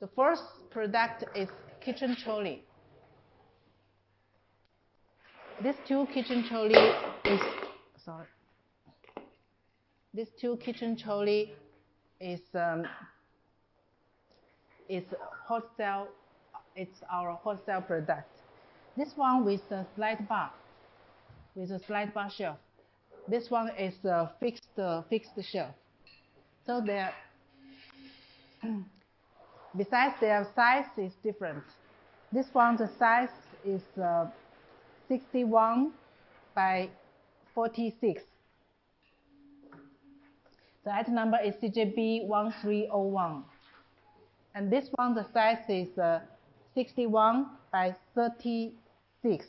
The first product is kitchen trolley. These two kitchen trolley is wholesale. It's our wholesale product. This one with a slide bar, shelf. This one is a fixed shelf. So besides their size is different. This one, the size is 61 by 46. The item number is CJB1301. And this one, the size is 61 by 36.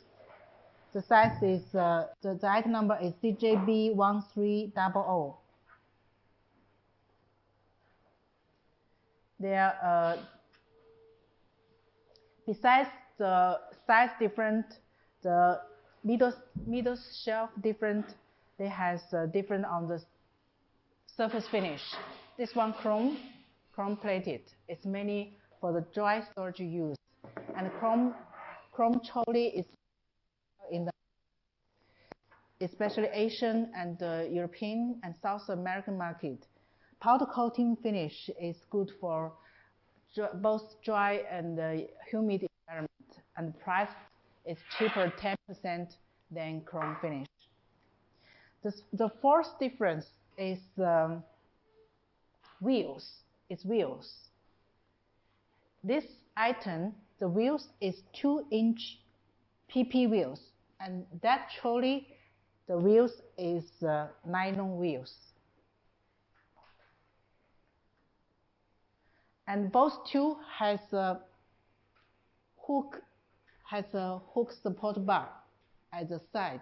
The size is, the item number is CJB1300. There, besides the size different, the middle shelf different. They has different on the surface finish. This one chrome plated. It's mainly for the dry storage use. And chrome trolley is in the especially Asian and European and South American market. Powder coating finish is good for both dry and humid environment, and price is cheaper 10% than chrome finish. The fourth difference is wheels. It's wheels. This item, the wheels is 2-inch PP wheels, and that trolley, the wheels is nylon wheels. And both two has a hook support bar at the side.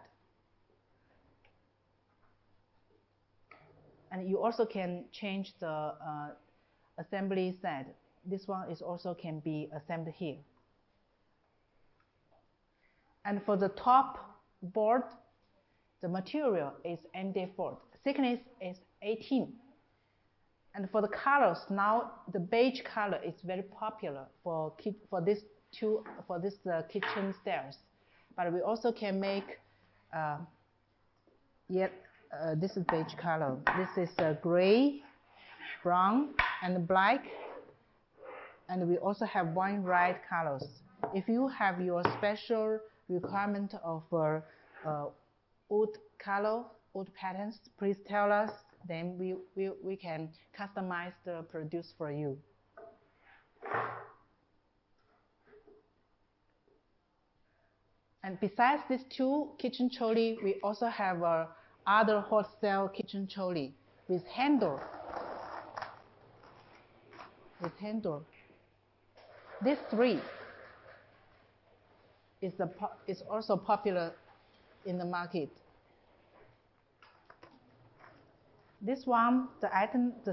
And you also can change the assembly side. This one is also can be assembled here. And for the top board, the material is MDF board. Thickness is 18. And for the colors, now the beige color is very popular for this kitchen stairs. But we also can make this is beige color. This is gray, brown, and black. And we also have wine red colors. If you have your special requirement of wood color, wood patterns, please tell us. Then we can customize the produce for you. And besides these two kitchen trolley, we also have other wholesale kitchen trolley with handle. These three is also popular in the market. This one, the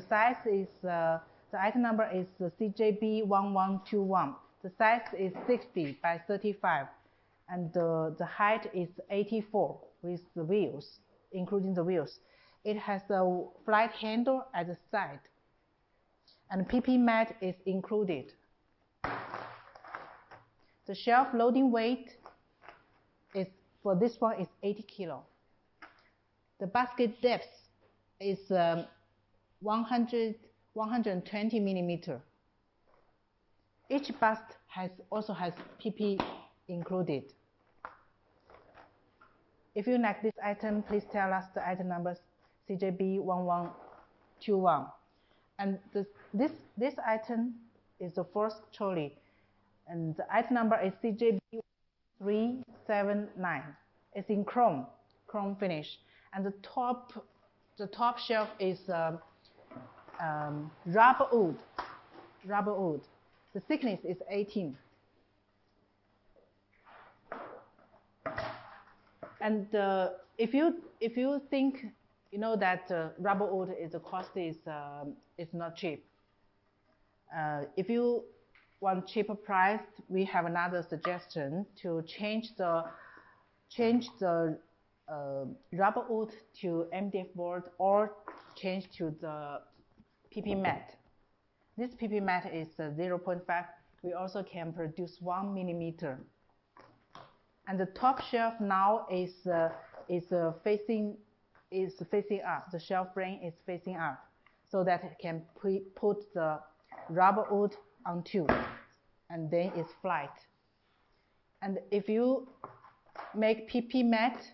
size is, the item number is CJB1121. The size is 60 by 35, and the height is 84 with the wheels, including the wheels. It has a flat handle at the side, and PP mat is included. The shelf loading weight is, for this one, is 80 kilo. The basket depth is 120 millimeter. Each basket also has PP included. If you like this item, please tell us the item number CJB1121. And this item is the first trolley, and the item number is CJB379. It's in chrome finish, and the top shelf is rubber wood. The thickness is 18. And if you think that rubber wood is the cost is not cheap. If you want cheaper price, we have another suggestion to change the rubber wood to MDF board or change to the PP mat. This PP mat is 0.5. We also can produce 1 millimeter. And the top shelf now is facing up. The shelf frame is facing up, so that it can put the rubber wood onto, and then it's flat. And if you make PP mat,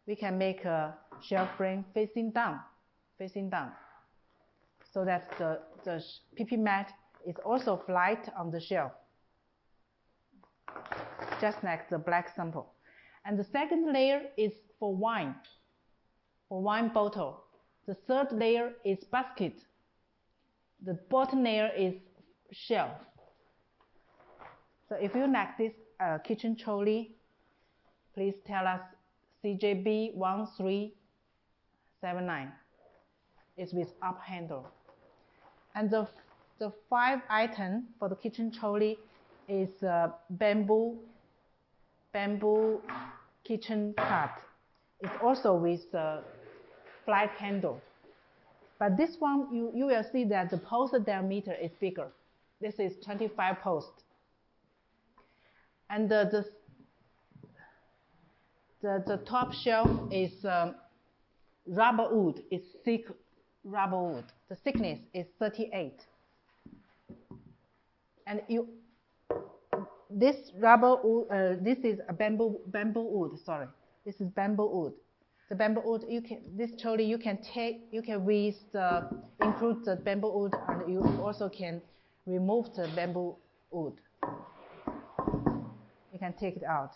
we can make a shelf frame facing down, so that the PP mat is also flat on the shelf, just like the black sample. And the second layer is for wine bottle. The third layer is basket. The bottom layer is shelf. So if you like this kitchen trolley, please tell us CJB 1379. It's with up handle. And the 5 item for the kitchen trolley is bamboo kitchen cart. It's also with flat handle. But this one, you will see that the post diameter is bigger. This is 25 posts. And the top shelf is rubber wood. It's thick rubber wood. The thickness is 38. And this rubber wood, this is a bamboo wood. Sorry, this is bamboo wood. The bamboo wood, this trolley you can include the bamboo wood, and you also can remove the bamboo wood. You can take it out.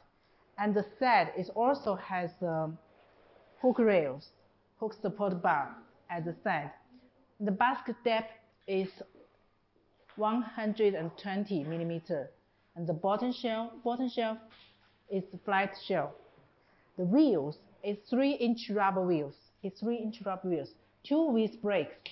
And the side also has hook rails, hook support bar at the side. The basket depth is 120 millimeter, and the bottom shelf is flat shelf. The wheels is 3-inch rubber wheels. It's 3-inch rubber wheels. 2 with brakes.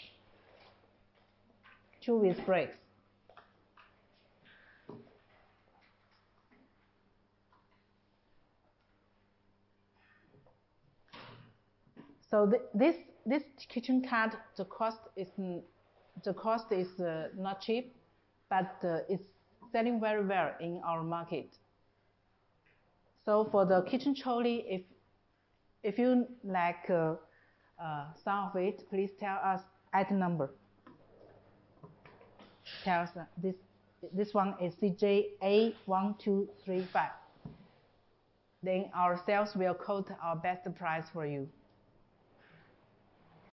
So this kitchen cart, the cost is not cheap, but it's selling very well in our market. So for the kitchen trolley, if you like some of it, please tell us item number. Tell us this one is CJA1235. Then our sales will quote our best price for you.